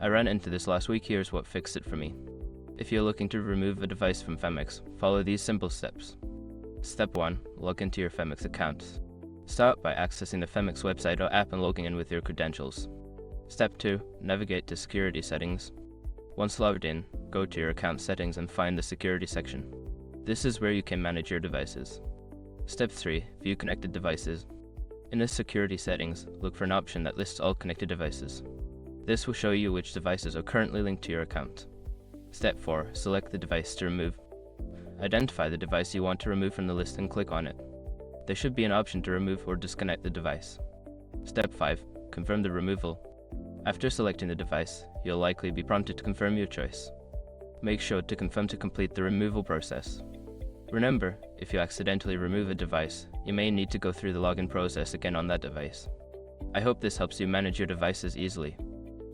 I ran into this last week. Here's what fixed it for me. If you're looking to remove a device from Phemex, follow these simple steps. Step 1. Log into your Phemex account. Start by accessing the Phemex website or app and logging in with your credentials. Step 2. Navigate to Security Settings. Once logged in, go to your account settings and find the Security section. This is where you can manage your devices. Step 3. View connected devices. In the Security Settings, look for an option that lists all connected devices. This will show you which devices are currently linked to your account. Step 4. Select the device to remove. Identify the device you want to remove from the list and click on it. There should be an option to remove or disconnect the device. Step 5. Confirm the removal. After selecting the device, you'll likely be prompted to confirm your choice. Make sure to confirm to complete the removal process. Remember, if you accidentally remove a device, you may need to go through the login process again on that device. I hope this helps you manage your devices easily.